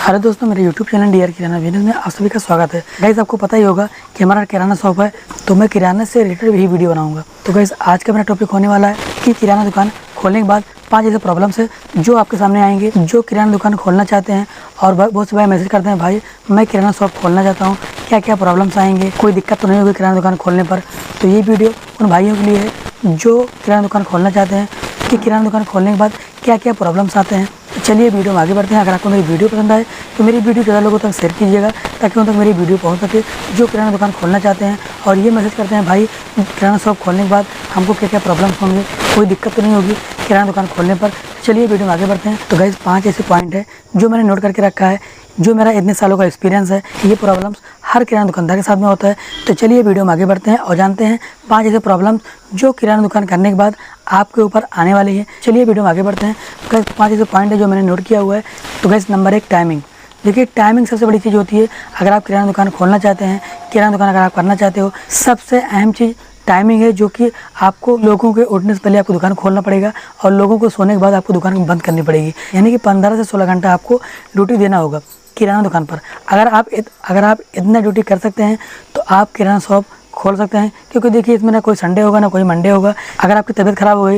Hello दोस्तों, मेरे YouTube channel D R किराना business में आप सभी का स्वागत है। गाइस, आपको पता ही होगा कि हमारा किराना शॉप है, तो मैं किराना से रिलेटेड भी वीडियो बनाऊंगा। तो गाइस, आज का मेरा टॉपिक होने वाला है कि किराना दुकान खोलने के बाद 5 ऐसे प्रॉब्लम्स है जो आपके सामने आएंगे। जो किराना दुकान खोलना चाहते हैं और बहुत से भाई मैसेज करते हैं, भाई मैं किराना शॉप खोलना चाहता हूँ, क्या क्या प्रॉब्लम्स आएंगे, कोई दिक्कत तो नहीं होगी किराना दुकान खोलने पर। तो ये वीडियो उन भाइयों के लिए है जो किराना दुकान खोलना चाहते हैं कि किराना दुकान खोलने के बाद क्या क्या प्रॉब्लम्स आते हैं। तो चलिए वीडियो में आगे बढ़ते हैं। अगर आपको मेरी वीडियो पसंद आए तो मेरी वीडियो ज़्यादा लोगों तक शेयर कीजिएगा, ताकि उन तक मेरी वीडियो पहुंच सके जो किराना दुकान खोलना चाहते हैं और ये मैसेज करते हैं, भाई किराना शॉप खोलने के बाद हमको क्या क्या प्रॉब्लम्स होंगे, कोई दिक्कत तो नहीं होगी किराना दुकान खोलने पर। चलिए वीडियो में आगे बढ़ते हैं। तो गाइस, 5 ऐसे पॉइंट है जो मैंने नोट करके रखा है, जो मेरा इतने सालों का एक्सपीरियंस है। ये प्रॉब्लम्स हर किराना दुकानदार के साथ में होता है। तो चलिए वीडियो में आगे बढ़ते हैं और जानते हैं 5 ऐसे प्रॉब्लम्स जो किराना दुकान करने के बाद आपके ऊपर आने वाली है। चलिए वीडियो में आगे बढ़ते हैं। तो 5 ऐसे पॉइंट है जो मैंने नोट किया हुआ है। तो गाइस, नंबर 1, टाइमिंग। देखिए, टाइमिंग सबसे बड़ी चीज़ होती है। अगर आप किराना दुकान खोलना चाहते हैं, किराना दुकान अगर आप करना चाहते हो, सबसे अहम चीज़ टाइमिंग है, जो कि आपको लोगों के उठने से पहले आपको दुकान खोलना पड़ेगा और लोगों को सोने के बाद आपको दुकान बंद करनी पड़ेगी। यानी कि 15 से 16 घंटा आपको ड्यूटी देना होगा किराना दुकान पर। अगर आप इतना ड्यूटी कर सकते हैं तो आप किराना शॉप खोल सकते हैं, क्योंकि देखिए इसमें ना कोई संडे होगा ना कोई मंडे होगा। अगर आपकी तबीयत ख़राब हो गई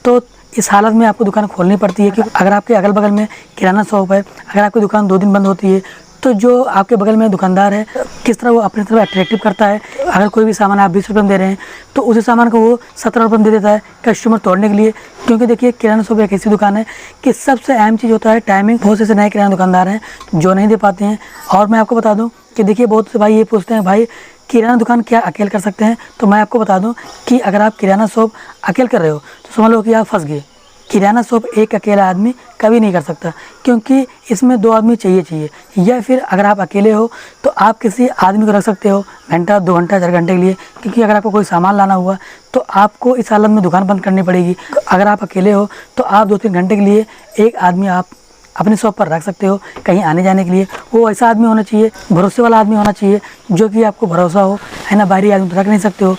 तो इस हालत में आपको दुकान खोलनी पड़ती है, क्योंकि अगर आपके अगल बगल में किराना शॉप है, अगर आपकी दुकान 2 दिन बंद होती है तो जो आपके बगल में दुकानदार है, किस तरह वो अपनी तरफ अट्रैक्टिव करता है। अगर कोई भी सामान आप 20 रुपये में दे रहे हैं तो उसी सामान को वो 17 रुपये में दे देता है कस्टमर तोड़ने के लिए। क्योंकि देखिए, किराना शॉप एक ऐसी दुकान है कि सबसे अहम चीज़ होता है टाइमिंग। बहुत से नए किराना दुकानदार हैं जो नहीं दे पाते हैं। और मैं आपको बता दूं कि देखिए, बहुत से भाई ये पूछते हैं, भाई किराना दुकान क्या अकेले कर सकते हैं। तो मैं आपको बता दूं कि अगर आप किराना शॉप अकेले कर रहे हो तो समझ लो कि आप फंस गए। किराना शॉप एक अकेला आदमी कभी नहीं कर सकता, क्योंकि इसमें 2 आदमी चाहिए। या फिर अगर आप अकेले हो तो आप किसी आदमी को रख सकते हो घंटा 2 घंटा 4 घंटे के लिए, क्योंकि अगर आपको कोई सामान लाना हुआ तो आपको इस हालत में दुकान बंद करनी पड़ेगी। अगर आप अकेले हो तो आप 2-3 घंटे के लिए एक आदमी आप अपने शॉप पर रख सकते हो कहीं आने जाने के लिए। वो ऐसा आदमी होना चाहिए, भरोसे वाला आदमी होना चाहिए, जो कि आपको भरोसा हो, है ना। बाहरी आदमी तो रख नहीं सकते हो,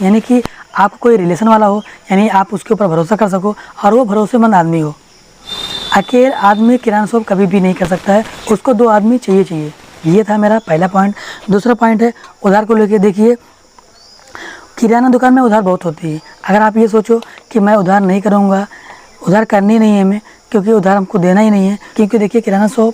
यानी कि आपको कोई रिलेशन वाला हो, यानी आप उसके ऊपर भरोसा कर सको और वो भरोसेमंद आदमी हो। अकेले आदमी किराना शॉप कभी भी नहीं कर सकता है, उसको 2 आदमी चाहिए। ये था मेरा पहला पॉइंट। दूसरा पॉइंट है उधार को लेके। देखिए, किराना दुकान में उधार बहुत होती है। अगर आप ये सोचो कि मैं उधार नहीं करूँगा, उधार करनी नहीं है हमें, क्योंकि उधार हमको देना ही नहीं है। क्योंकि देखिए, किराना शॉप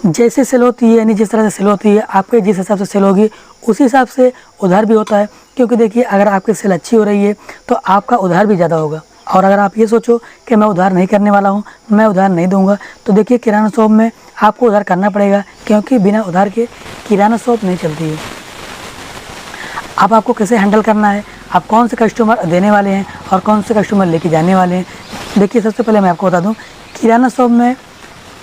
जैसे सेल होती है, यानी जिस तरह से सेल होती है, आपके जिस हिसाब से सेल होगी उसी हिसाब से उधार भी होता है। क्योंकि देखिए, अगर आपकी सेल अच्छी हो रही है तो आपका उधार भी ज़्यादा होगा। और अगर आप ये सोचो कि मैं उधार नहीं करने वाला हूँ, मैं उधार नहीं दूंगा, तो देखिए किराना शॉप में आपको उधार करना पड़ेगा, क्योंकि बिना उधार के किराना शॉप नहीं चलती है। अब आपको कैसे हैंडल करना है, आप कौन से कस्टमर देने वाले हैं और कौन से कस्टमर लेके जाने वाले हैं। देखिए, सबसे पहले मैं आपको बता दूँ, किराना शॉप में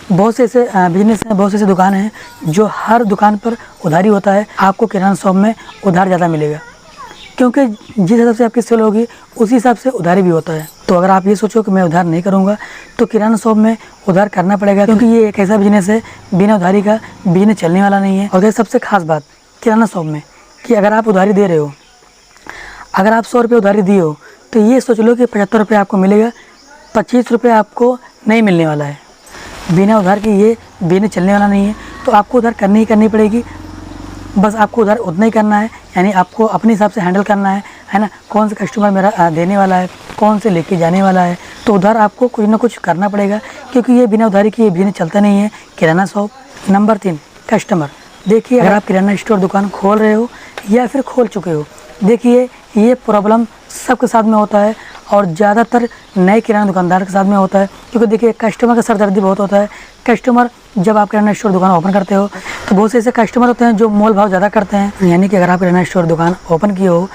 बहुत से ऐसे बिजनेस हैं, बहुत से ऐसे दुकान हैं जो हर दुकान पर उधारी होता है। आपको किराना शॉप में उधार ज़्यादा मिलेगा, क्योंकि जिस हिसाब से आपकी सेल होगी उसी हिसाब से उधारी भी होता है। तो अगर आप ये सोचो कि मैं उधार नहीं करूँगा तो किराना शॉप में उधार करना पड़ेगा, क्योंकि ये एक ऐसा बिजनेस है बिना उधारी का बिजनेस चलने वाला नहीं है। और ये सबसे खास बात किराना शॉप में कि अगर आप उधारी दे रहे हो, अगर आप 100 रुपये उधारी दिए हो तो ये सोच लो कि 75 रुपये आपको मिलेगा, 25 रुपये आपको नहीं मिलने वाला है। बिना उधार के ये बिजनेस चलने वाला नहीं है। तो आपको उधार करनी ही करनी पड़ेगी। बस आपको उधार उतना ही करना है, यानी आपको अपने हिसाब से हैंडल करना है ना। कौन सा कस्टमर मेरा देने वाला है, कौन से लेके जाने वाला है, तो उधार आपको कुछ ना कुछ करना पड़ेगा, क्योंकि ये बिना उधारी के ये बिजनेस चलता नहीं है किराना शॉप। Number 3, customer. देखिए, अगर आप किराना स्टोर दुकान खोल रहे हो या फिर खोल चुके हो, देखिए ये प्रॉब्लम सबके साथ में होता है और ज़्यादातर नए किराना दुकानदार के साथ में होता है। क्योंकि देखिए, कस्टमर का सरदर्दी बहुत होता है। कस्टमर जब आप किराना स्टोर दुकान ओपन करते हो तो बहुत से ऐसे कस्टमर होते हैं जो मोल भाव ज़्यादा करते हैं। यानी कि अगर आप किराना स्टोर दुकान ओपन किए हो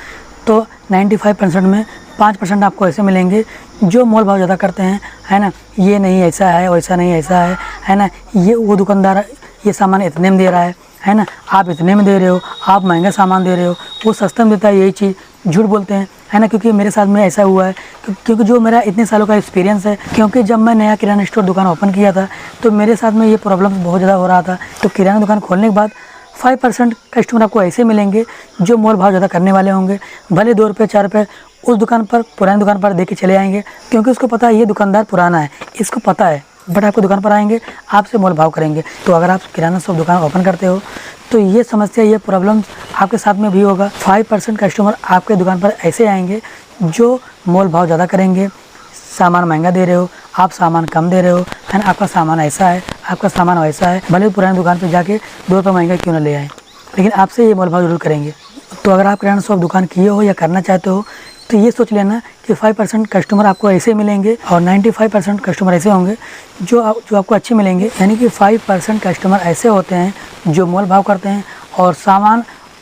तो 95% में 5% आपको ऐसे मिलेंगे जो मोल भाव ज़्यादा करते हैं, है ना। ये नहीं ऐसा है, वैसा नहीं ऐसा है ना। ये वो दुकानदार ये सामान इतने में दे रहा है ना, आप इतने में दे रहे हो, आप महंगा सामान दे रहे हो, वो सस्ता में देता है, यही चीज़ झूठ बोलते हैं, है ना। क्योंकि मेरे साथ में ऐसा हुआ है, क्योंकि जो मेरा इतने सालों का एक्सपीरियंस है, क्योंकि जब मैं नया किराना स्टोर दुकान ओपन किया था तो मेरे साथ में ये प्रॉब्लम्स बहुत ज़्यादा हो रहा था। तो किराना दुकान खोलने के बाद 5% कस्टमर आपको ऐसे मिलेंगे जो मोल भाव ज़्यादा करने वाले होंगे। भले 2 रुपये 4 रुपये उस दुकान पर, पुरानी दुकान पर दे के चले आएंगे, क्योंकि उसको पता है ये दुकानदार पुराना है, इसको पता है बट आपको दुकान पर आएंगे, आपसे मोल भाव करेंगे। तो अगर आप किराना शॉप दुकान ओपन करते हो तो ये समस्या, ये प्रॉब्लम आपके साथ में भी होगा। 5% कस्टमर आपके दुकान पर ऐसे आएंगे जो मोल भाव ज़्यादा करेंगे, सामान महंगा दे रहे हो, आप सामान कम दे रहे हो, है ना, आपका सामान ऐसा है, आपका सामान वैसा है, भले पुरानी दुकान पर जाके 2 रुपये महंगा क्यों ना ले आए, लेकिन आपसे ये मोल भाव जरूर करेंगे। तो अगर आप किराना शॉप दुकान किए हो या करना चाहते हो तो ये सोच लेना कि 5% कस्टमर आपको ऐसे मिलेंगे और 95% कस्टमर ऐसे होंगे जो आपको अच्छे मिलेंगे। यानी कि 5% कस्टमर ऐसे होते हैं जो मोल भाव करते हैं और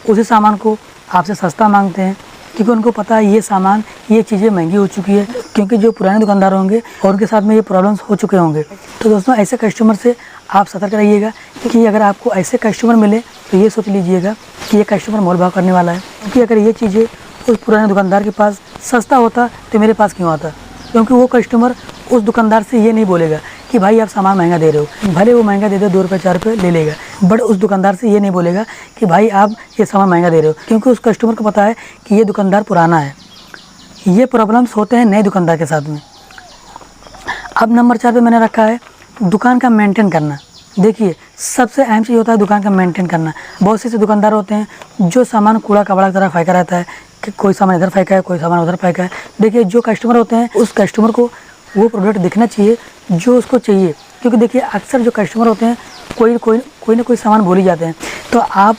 उसी सामान को आपसे सस्ता मांगते हैं, क्योंकि उनको पता है ये सामान, ये चीज़ें महंगी हो चुकी है, क्योंकि जो पुराने दुकानदार होंगे और उनके साथ में ये प्रॉब्लम्स हो चुके होंगे। तो दोस्तों, ऐसे कस्टमर से आप सतर्क रहिएगा, क्योंकि अगर आपको ऐसे कस्टमर मिले तो ये सोच लीजिएगा कि ये कस्टमर मोल भाव करने वाला है, क्योंकि अगर ये चीज़ें उस पुराने दुकानदार के पास सस्ता होता तो मेरे पास क्यों आता, क्योंकि वो कस्टमर उस दुकानदार से ये नहीं बोलेगा कि भाई आप सामान महंगा दे रहे हो, भले वो महंगा दे दे 2 रुपये 4 रुपये ले लेगा, बट उस दुकानदार से ये नहीं बोलेगा कि भाई आप ये सामान महंगा दे रहे हो, क्योंकि उस कस्टमर को पता है कि ये दुकानदार पुराना है। ये प्रॉब्लम्स होते हैं नए दुकानदार के साथ में। अब नंबर 4 पे मैंने रखा है दुकान का मेंटेन करना। देखिए, सबसे अहम चीज़ होता है दुकान का मेंटेन करना। बहुत से दुकानदार होते हैं जो सामान कूड़ा कबाड़ा की तरह फेंका रहता है, कि कोई सामान इधर फेंका है, कोई सामान उधर फेंका है। देखिए, जो कस्टमर होते हैं उस कस्टमर को वो प्रोडक्ट दिखना चाहिए जो उसको चाहिए, क्योंकि देखिए अक्सर जो कस्टमर होते हैं कोई ना कोई सामान भूल ही जाते हैं। तो आप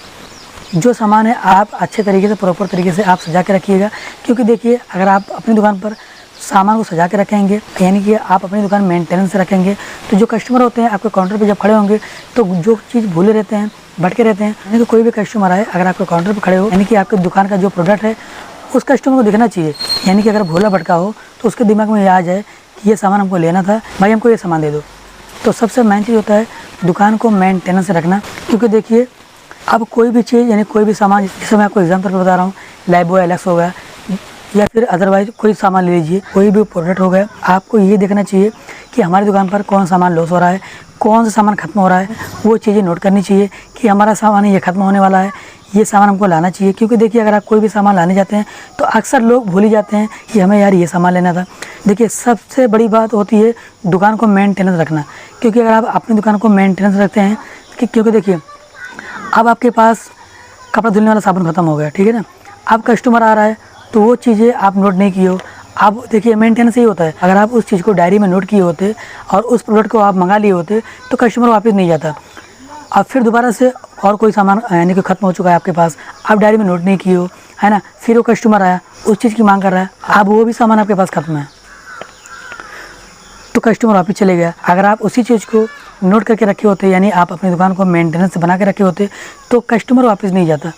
जो सामान है आप अच्छे तरीके से, प्रॉपर तरीके से आप सजा के रखिएगा, क्योंकि देखिए अगर आप अपनी दुकान पर सामान को सजा के रखेंगे, यानी कि आप अपनी दुकान मेंटेनेंस से रखेंगे, तो जो कस्टमर होते हैं आपके काउंटर पे जब खड़े होंगे तो जो चीज़ भूले रहते हैं, भटके रहते हैं, यानी कि कोई भी कस्टमर आए, अगर आपके काउंटर पे खड़े हो, यानी कि आपके दुकान का जो प्रोडक्ट है उस कस्टमर को दिखना चाहिए। यानी कि अगर भूला भटका हो तो उसके दिमाग में ये आ जाए कि ये सामान हमको लेना था, भाई हमको ये सामान दे दो। तो सबसे मेन चीज़ होता है दुकान को मेंटेनेंस से रखना, क्योंकि देखिए अब कोई भी चीज़, यानी कोई भी सामान, जैसे मैं आपको एग्जाम्पल बता रहा हूँ, लाइफबॉय एलेक्स हो गया या फिर अदरवाइज कोई सामान ले लीजिए, कोई भी प्रोडक्ट हो गया, आपको ये देखना चाहिए कि हमारी दुकान पर कौन सामान लॉस हो रहा है, कौन सा सामान ख़त्म हो रहा है। वो चीज़ें नोट करनी चाहिए कि हमारा सामान ये ख़त्म होने वाला है, ये सामान हमको लाना चाहिए। क्योंकि देखिए अगर आप कोई भी सामान लाने जाते हैं तो अक्सर लोग भूल ही जाते हैं कि हमें यार ये सामान लेना था। देखिए सबसे बड़ी बात होती है दुकान को मेंटेनेंस रखना, क्योंकि अगर आप अपनी दुकान को मेंटेनेंस रखते हैं क्योंकि देखिए अब आपके पास कपड़ा धुलने वाला साबुन ख़त्म हो गया, ठीक है ना, अब कस्टमर आ रहा है तो वो चीज़ें आप नोट नहीं किए हो। आप देखिए मेंटेनेंस ही होता है, अगर आप उस चीज़ को डायरी में नोट किए होते और उस प्रोडक्ट को आप मंगा लिए होते तो कस्टमर वापस नहीं जाता। अब फिर दोबारा से और कोई सामान यानी कि ख़त्म हो चुका है आपके पास, आप डायरी में नोट नहीं किए हो, है ना, फिर वो कस्टमर आया उस चीज़ की मांग कर रहा है, अब वो भी सामान आपके पास ख़त्म है तो कस्टमर वापस चले गया। अगर आप उसी चीज़ को नोट करके रखे होते, यानी आप अपनी दुकान को मेंटेनेंस बना के रखे होते, तो कस्टमर वापस नहीं जाता।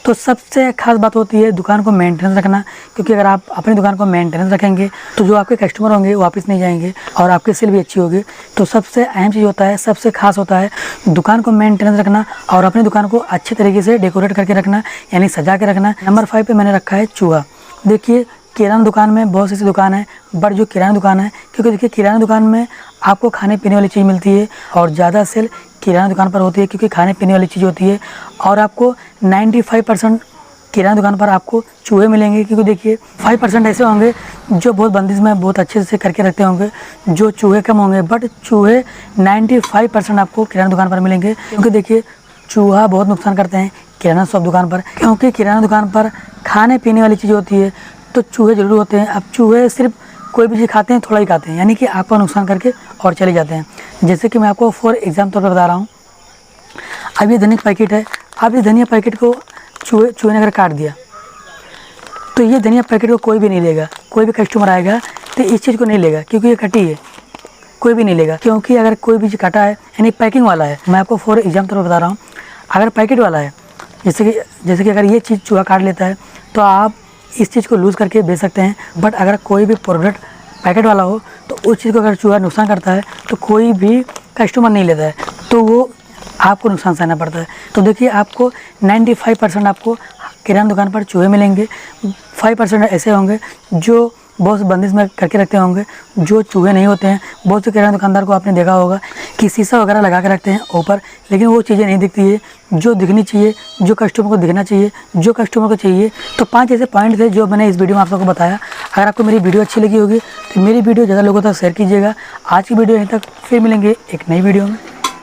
तो सबसे खास बात होती है दुकान को मेंटेनेंस रखना, क्योंकि अगर आप अपनी दुकान को मेंटेनेंस रखेंगे तो जो आपके कस्टमर होंगे वो वापस नहीं जाएंगे और आपकी सेल भी अच्छी होगी। तो सबसे अहम चीज़ होता है, सबसे खास होता है दुकान को मेंटेनेंस रखना और अपनी दुकान को अच्छे तरीके से डेकोरेट करके रखना, यानी सजा के रखना। नंबर 5 पे मैंने रखा है चूहा। देखिए किराना दुकान में बहुत सी ऐसी दुकान है, बट जो किराना दुकान है, क्योंकि देखिए किराना दुकान में आपको खाने पीने वाली चीज़ मिलती है और ज़्यादा सेल किराना दुकान पर होती है, क्योंकि खाने पीने वाली चीज़ होती है। और आपको 95% किराना दुकान पर आपको चूहे मिलेंगे, क्योंकि देखिए 5% ऐसे होंगे जो बहुत बंदिश में बहुत अच्छे से करके रखते होंगे, जो चूहे कम होंगे, बट चूहे 95% आपको किराना दुकान पर मिलेंगे। क्योंकि देखिए चूहा बहुत नुकसान करते हैं किराना शॉप दुकान पर, क्योंकि किराना दुकान पर खाने पीने वाली चीज़ होती है तो चूहे ज़रूर होते हैं। अब चूहे सिर्फ कोई भी चीज़ खाते हैं, थोड़ा ही खाते हैं, यानी कि आपको नुकसान करके और चले जाते हैं। जैसे कि मैं आपको फॉर एग्जाम्पल बता रहा हूँ, अब ये धनिया का पैकेट है, अब इस धनिया पैकेट को चूहे ने अगर काट दिया तो ये धनिया पैकेट को कोई भी नहीं लेगा, कोई भी कस्टमर आएगा तो इस चीज़ को नहीं लेगा, क्योंकि ये कटी है, कोई भी नहीं लेगा। क्योंकि अगर कोई भी चीज़ कटा है यानी पैकिंग वाला है, मैं आपको फॉर एग्जाम्पल बता रहा हूँ, अगर पैकेट वाला है, जैसे कि अगर ये चीज़ चूहा काट लेता है तो आप इस चीज़ को लूज़ करके बेच सकते हैं। बट अगर कोई भी प्रोडक्ट पैकेट वाला हो तो उस चीज़ को अगर चूहा नुकसान करता है तो कोई भी कस्टमर नहीं लेता है, तो वो आपको नुकसान सहना पड़ता है। तो देखिए आपको 95% आपको किराना दुकान पर चूहे मिलेंगे, 5% ऐसे होंगे जो बहुत बंदिश में करके रखते होंगे, जो चूहे नहीं होते हैं। बहुत से किराना दुकानदार को आपने देखा होगा कि शीशा वगैरह लगा के रखते हैं ऊपर, लेकिन वो चीज़ें नहीं दिखती है जो दिखनी चाहिए, जो कस्टमर को दिखना चाहिए, जो कस्टमर को चाहिए। तो 5 ऐसे पॉइंट थे जो मैंने इस वीडियो में आप सबको बताया। अगर आपको मेरी वीडियो अच्छी लगी होगी तो मेरी वीडियो ज़्यादा लोगों तक शेयर कीजिएगा। आज की वीडियो यहीं तक, फिर मिलेंगे एक नई वीडियो में।